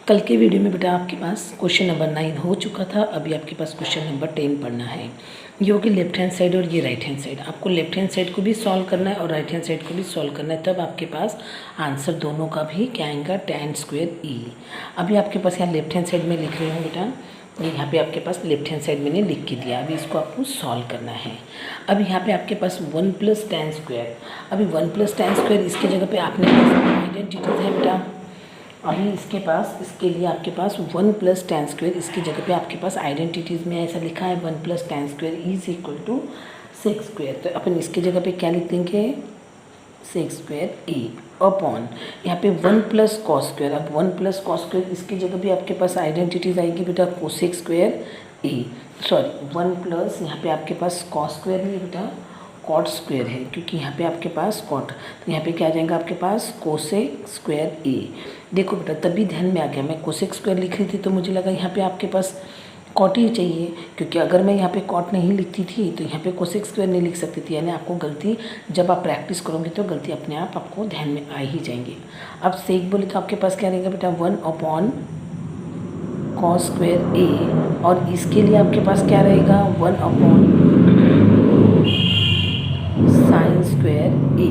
कल के वीडियो में बेटा आपके पास क्वेश्चन नंबर 9 हो चुका था। अभी आपके पास क्वेश्चन नंबर 10 पढ़ना है। ये होगी लेफ्ट हैंड साइड और ये राइट हैंड साइड। आपको लेफ्ट हैंड साइड को भी सॉल्व करना है और राइट हैंड साइड को भी सॉल्व करना है, तब आपके पास आंसर दोनों का भी क्या आएगा, tan स्क्वायर ई। अभी आपके पास यहाँ लेफ्ट हैंड साइड में लिख रही हूँ बेटा, ये यहाँ पे आपके पास लेफ्ट हैंड साइड मैंने लिख के दिया। अभी इसको आपको सॉल्व करना है। अभी यहाँ पे आपके पास 1 + tan स्क्वायर, अभी 1 + tan स्क्वायर इसके जगह पे आपने आइडेंटिटीज है बेटा। अभी इसके लिए आपके पास 1 + tan स्क्वायर, इसकी जगह पे आपके पास आइडेंटिटीज़ में ऐसा लिखा है 1 + tan स्क्वायर = sec स्क्वायर। तो अपन इसके जगह पे क्या लिख देंगे, sec स्क्वायर ए अपॉन यहाँ पे 1 + cos स्क्वायर। अब 1 + cos स्क्वायर इसकी जगह भी आपके पास आइडेंटिटीज़ आएगी बेटा cosec स्क्वायर ए, सॉरी 1 प्लस यहाँ पे आपके पास cos स्क्वायर नहीं बेटा, कॉट स्क्वायर है, क्योंकि यहाँ पे आपके पास कॉट, तो यहाँ पे क्या आ जाएगा आपके पास कोसेक स्क्वायर ए। देखो बेटा तभी ध्यान में आ गया, मैं कोसेक स्क्वायर लिख रही थी तो मुझे लगा यहाँ पे आपके पास कॉट ही चाहिए, क्योंकि अगर मैं यहाँ पे कॉट नहीं लिखती थी तो यहाँ पे कोसेक स्क्वायर नहीं लिख सकती थी। यानी आपको गलती, जब आप प्रैक्टिस करोगे तो गलती अपने आप आपको ध्यान में आ ही जाएंगी। अब सेक बोले तो आपके पास क्या रहेगा बेटा 1/cos स्क्वायर ए, और इसके लिए आपके पास क्या रहेगा 1/sin स्क्वायर ए।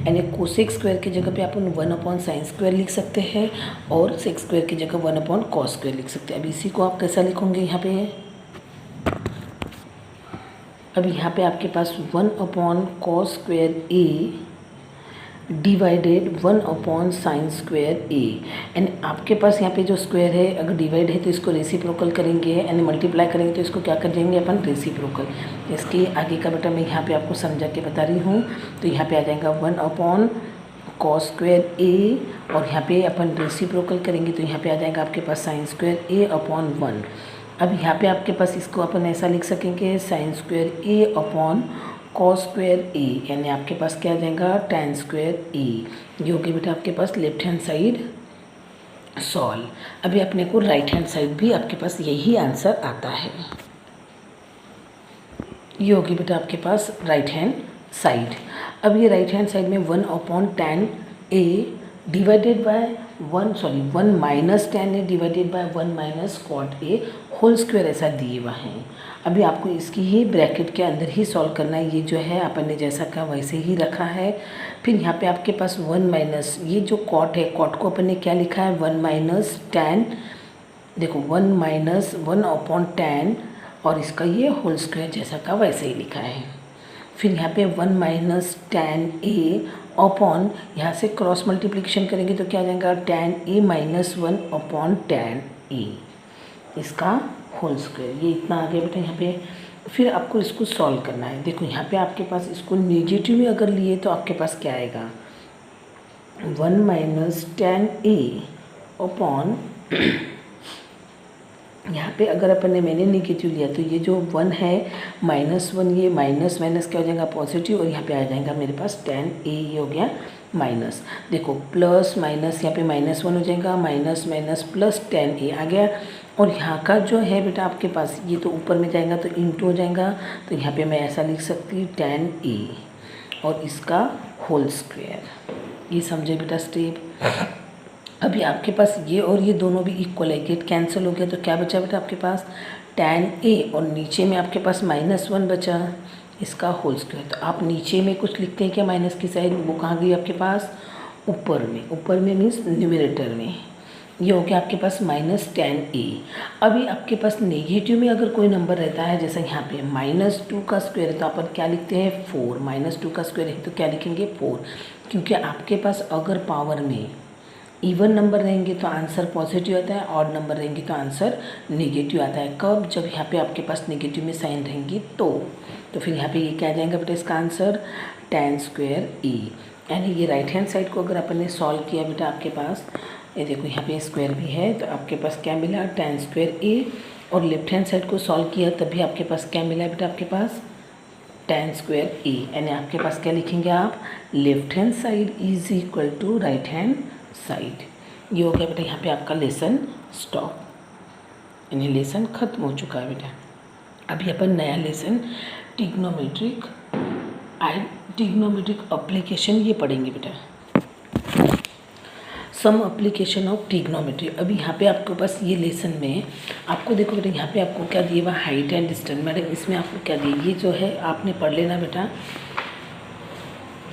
यानी कोसेक स्क्वायर की जगह पे अपन 1/sin स्क्वायर लिख सकते हैं और सेक स्क्वायर की जगह 1/cos स्क्वायर लिख सकते हैं। अब इसी को आप कैसा लिखोगे यहाँ पे, अब यहाँ पे आपके पास 1/cos square A divided 1/sin square A. And आपके पास यहाँ पे जो स्क्वायर है अगर डिवाइड है तो इसको रेसिप्रोकल करेंगे, यानी मल्टीप्लाई करेंगे तो इसको क्या कर देंगे अपन, रेसिप्रोकल। इसके आगे का बेटा मैं यहाँ पे आपको समझा के बता रही हूँ। तो यहाँ पे आ जाएगा 1/cos स्क्वायर ए, और यहाँ पे अपन रेसिप्रोकल करेंगे तो यहाँ पे आ जाएगा आपके पास sin स्क्वायर ए अपॉन 1। अब यहाँ पे आपके पास इसको अपन ऐसा लिख सकेंगे sin स्क्वायर ए अपॉन cos स्क्वायर ए, यानी आपके पास क्या आ जाएगा tan स्क्वायर ए। जो कि बेटा आपके पास लेफ्ट हैंड साइड सॉल्व। अभी अपने को राइट हैंड साइड भी आपके पास यही आंसर आता है। ये होगी बेटा आपके पास राइट हैंड साइड। अब ये राइट हैंड साइड में 1/tan A divided by 1 tan A divided by 1 - cot A whole square ऐसा दिए हुआ हैं। अभी आपको इसकी ही ब्रैकेट के अंदर ही सॉल्व करना है। ये जो है अपन ने जैसा कहा वैसे ही रखा है। फिर यहाँ पे आपके पास 1 ये जो कॉट है, कॉट को अपन ने क्या लिखा है 1 - tan, देखो 1/tan, और इसका ये होल स्क्वायर जैसा का वैसे ही लिखा है। फिर यहाँ पे 1 - tan ए अपॉन, यहाँ से क्रॉस मल्टीप्लिकेशन करेंगे तो क्या आ जाएगा tan a - 1/tan ए, इसका होल स्क्वायर। ये इतना आ गया बेटा यहाँ पे। फिर आपको इसको सॉल्व करना है। देखो यहाँ पे आपके पास इसको नेगेटिव में अगर लिए तो आपके पास क्या आएगा 1 - tan ए अपॉन, यहाँ पे अगर अपन ने मैंने नेगेटिव लिया तो ये जो 1 है -1, ये माइनस माइनस क्या हो जाएगा पॉजिटिव, और यहाँ पे आ जाएगा मेरे पास tan ए, ये हो गया माइनस। देखो प्लस माइनस यहाँ पे -1 हो जाएगा, माइनस माइनस प्लस tan ए आ गया। और यहाँ का जो है बेटा आपके पास ये तो ऊपर में जाएगा तो इंटू हो जाएगा, तो यहाँ पे मैं ऐसा लिख सकती हूँ tan ए और इसका होल स्क्वायर। ये समझे बेटा स्टेप। अभी आपके पास ये और ये दोनों भी इक्वल है, गेट कैंसिल हो गया तो क्या बचा बेटा आपके पास tan ए, और नीचे में आपके पास -1 बचा, इसका होल स्क्वायर। तो आप नीचे में कुछ लिखते हैं क्या माइनस की साइड, वो कहाँ गई आपके पास ऊपर में, ऊपर में मीन्स न्यूमरेटर में। ये हो गया आपके पास -tan ए। अभी आपके पास नेगेटिव में अगर कोई नंबर रहता है, जैसा यहाँ पे -2 का स्क्वायर है तो अपन क्या लिखते हैं 4, -2 का स्क्वायर है तो क्या लिखेंगे 4, क्योंकि आपके पास अगर पावर में इवन नंबर रहेंगे तो आंसर पॉजिटिव आता है, ऑड नंबर रहेंगे तो आंसर नेगेटिव आता है। कब, जब यहाँ पे आपके पास नेगेटिव में साइन रहेंगी तो फिर यहाँ पे ये क्या आ जाएगा बेटा इसका आंसर tan स्क्वायर ए। यानी ये राइट हैंड साइड को अगर अपन ने सॉल्व किया बेटा आपके पास, ये देखो यहाँ पे स्क्वायर भी है तो आपके पास क्या मिला tan स्क्वायर ए, और लेफ्ट हैंड साइड को सॉल्व किया तभी आपके पास क्या मिला बेटा आपके पास tan स्क्वायर ए। यानी आपके पास क्या लिखेंगे आप, left hand side = right hand side. ये हो गया बेटा यहाँ पे आपका लेसन स्टॉप, यानी लेसन ख़त्म हो चुका है बेटा। अभी अपन नया लेसन ट्रिग्नोमेट्रिक एप्लीकेशन ये पढ़ेंगे बेटा। Some application of trigonometry. अभी यहाँ पे आपके पास ये लेसन में आपको देखो बेटा, यहाँ पे आपको क्या दिया हुआ, हाइट एंड डिस्टेंस। मैडम इसमें आपको क्या दिया, ये जो है आपने पढ़ लेना बेटा।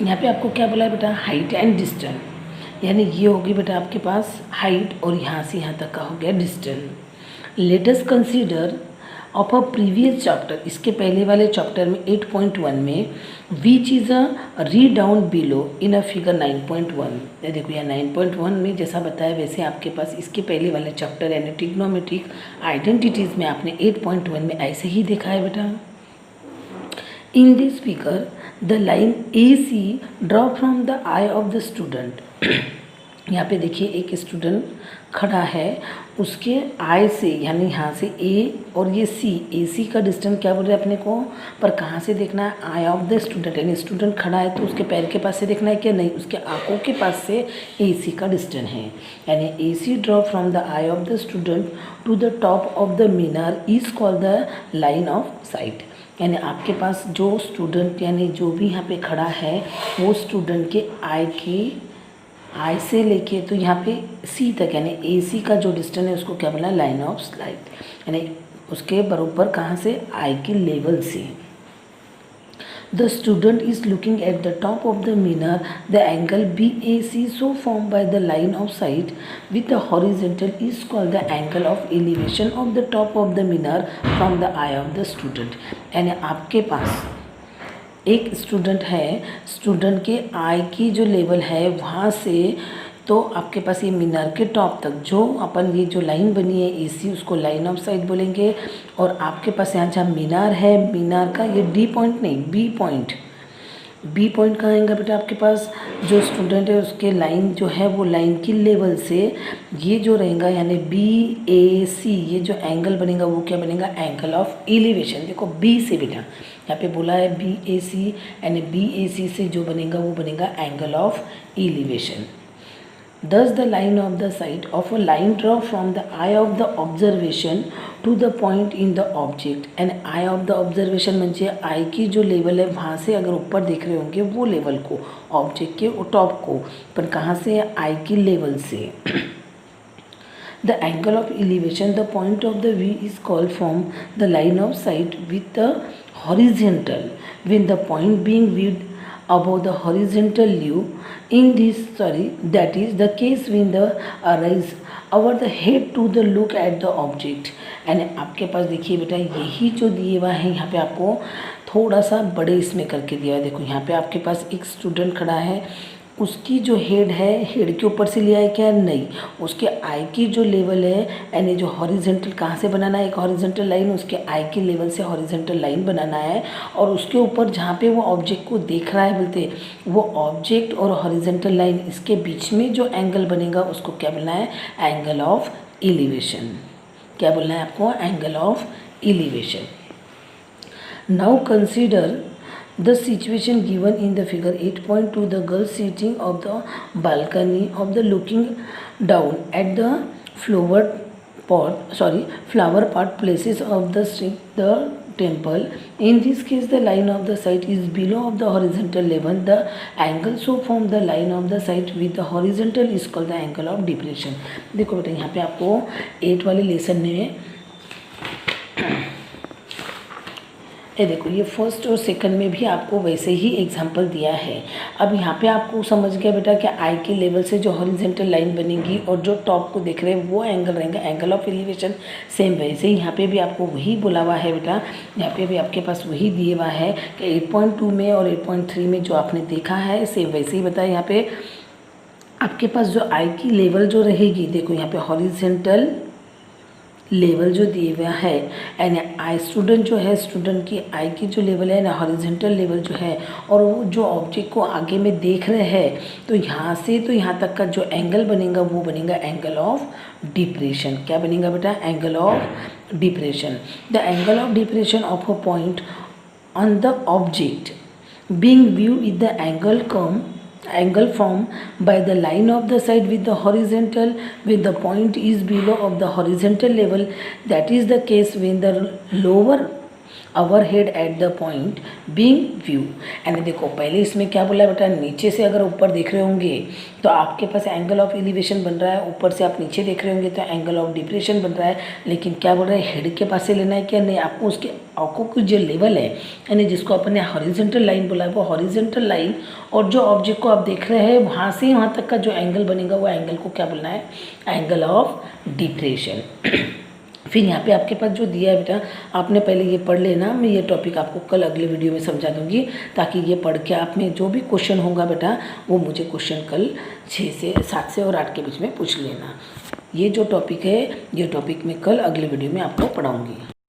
यहाँ पे आपको क्या बोला है बेटा, हाइट एंड डिस्टेंस, यानी ये होगी बेटा आपके पास हाइट और यहाँ से यहाँ तक का हो गया distance. Let us consider of a previous chapter, इसके पहले वाले चैप्टर में 8.1 में which is a read down below in a figure 9.1। देखो यहाँ 9.1 में जैसा बताया वैसे आपके पास इसके पहले वाले चैप्टर यानी ट्रिग्नोमेट्रिक आइडेंटिटीज़ में आपने 8.1 में ऐसे ही देखा है बेटा। In this figure the line AC draw from the eye of the student. यहाँ पे देखिए एक स्टूडेंट खड़ा है, उसके आई से यानी यहाँ से A और ये AC का डिस्टेंस क्या बोल रहे हैं अपने को, पर कहाँ से देखना है, आई ऑफ द स्टूडेंट, यानी स्टूडेंट खड़ा है तो उसके पैर के पास से देखना है क्या, नहीं, उसके आंखों के पास से AC का डिस्टेंस है। यानी AC draw from the eye of the student to the top of the minar is called the line of sight. यानी आपके पास जो स्टूडेंट यानी जो भी यहाँ पे खड़ा है वो स्टूडेंट के आई से लेके तो यहाँ पे C तक यानी AC का जो डिस्टेंस है उसको क्या बोला, लाइन ऑफ साइट, यानी उसके बराबर कहाँ से, आई के लेवल से। The student is looking at the top of the Minar, the angle BAC so form by the line of site with the horizontal is called the angle of elevation of the top of the Minar from the eye of the student. यानी आपके पास एक student है, student के आई की जो level है वहाँ से तो आपके पास ये मीनार के टॉप तक जो अपन ये जो लाइन बनी है AC उसको लाइन ऑफ साइट बोलेंगे। और आपके पास यहाँ जहाँ मीनार है, मीनार का ये D पॉइंट नहीं B पॉइंट कहाँ आएगा बेटा, आपके पास जो स्टूडेंट है उसके लाइन जो है वो लाइन की लेवल से ये जो रहेगा यानी BAC, ये जो एंगल बनेगा वो क्या बनेगा, एंगल ऑफ एलिवेशन। देखो B से बेटा यहाँ पे बोला है BAC, यानी BAC से जो बनेगा वो बनेगा angle of elevation. Thus the line of the sight of a line draw from the eye of the observation to the point in the object, and eye of the observation म्हणजे आई की जो level है वहाँ से अगर ऊपर देख रहे होंगे वो लेवल को, ऑब्जेक्ट के टॉप को, पर कहाँ से, आई की लेवल से। The angle of elevation, the point of the view is called from the line of sight with the horizontal, when the point being viewed above the horizontal view. That is the case when the rise over the head to the look at the object। यानी आपके पास देखिए बेटा यही जो दिए हुआ है यहाँ पे आपको थोड़ा सा बड़े इसमें करके दिया है। देखो यहाँ पे आपके पास एक स्टूडेंट खड़ा है, उसकी जो हेड है हेड के ऊपर से लिया है क्या, नहीं, उसके आई की जो लेवल है यानी जो हॉरिजेंटल कहाँ से बनाना है, एक हॉरिजेंटल लाइन उसके आई के लेवल से हॉरिजेंटल लाइन बनाना है। और उसके ऊपर जहाँ पे वो ऑब्जेक्ट को देख रहा है बोलते वो ऑब्जेक्ट और हॉरिजेंटल लाइन इसके बीच में जो एंगल बनेगा उसको क्या बोलना है, एंगल ऑफ एलिवेशन। क्या बोलना है आपको, angle of elevation. Now consider the situation given in the figure 8.2, the girl sitting of the balcony of the looking down at the flower pot places of the temple. In this case the line of the sight is below of the horizontal level. The angle so from the line of the sight with the horizontal is called the angle of depression। देखो बेटा यहाँ पे आपको 8 वाले lesson में ये देखो ये फर्स्ट और सेकंड में भी आपको वैसे ही एग्जांपल दिया है। अब यहाँ पे आपको समझ गया बेटा कि आई के लेवल से जो हॉरिजेंटल लाइन बनेगी और जो टॉप को देख रहे हैं वो एंगल रहेगा एंगल ऑफ एलिवेशन। सेम वैसे ही यहाँ पे भी आपको वही बोला हुआ है बेटा, यहाँ पे भी आपके पास वही दिए हुआ है कि 8.2 में और 8.3 में जो आपने देखा है सेम वैसे ही बताया। यहाँ पे आपके पास जो आई की लेवल जो रहेगी, देखो यहाँ पे हॉरिजेंटल लेवल जो दिए हुआ है यानी आई स्टूडेंट जो है स्टूडेंट की आई की जो लेवल है ना हॉरिजेंटल लेवल जो है और वो जो ऑब्जेक्ट को आगे में देख रहे हैं तो यहाँ से तो यहाँ तक का जो एंगल बनेगा वो बनेगा एंगल ऑफ डिप्रेशन। क्या बनेगा बेटा, angle of depression. The angle of depression of a point on the object being view is the angle formed by the line of the sight with the horizontal with the point is below of the horizontal level. That is the case when the lower our head at the point being view. यानी देखो पहले इसमें क्या बोला है बेटा, नीचे से अगर ऊपर देख रहे होंगे तो आपके पास एंगल ऑफ एलिवेशन बन रहा है, ऊपर से आप नीचे देख रहे होंगे तो एंगल ऑफ डिप्रेशन बन रहा है। लेकिन क्या बोल रहा है, हेड के पास से लेना है क्या, नहीं, आपको उसके आंखों की जो लेवल है यानी जिसको अपन ने हॉरिजॉन्टल लाइन बोला है, वो हॉरिजॉन्टल लाइन और जो ऑब्जेक्ट को आप देख रहे हैं वहाँ से वहाँ तक का जो एंगल बनेगा वो एंगल को क्या बोलना है, एंगल ऑफ डिप्रेशन। फिर यहाँ पे आपके पास जो दिया है बेटा, आपने पहले ये पढ़ लेना, मैं ये टॉपिक आपको कल अगले वीडियो में समझा दूंगी, ताकि ये पढ़ के आप में जो भी क्वेश्चन होगा बेटा वो मुझे क्वेश्चन कल 7 से और 8 के बीच में पूछ लेना। ये जो टॉपिक है ये टॉपिक मैं कल अगले वीडियो में आपको पढ़ाऊँगी।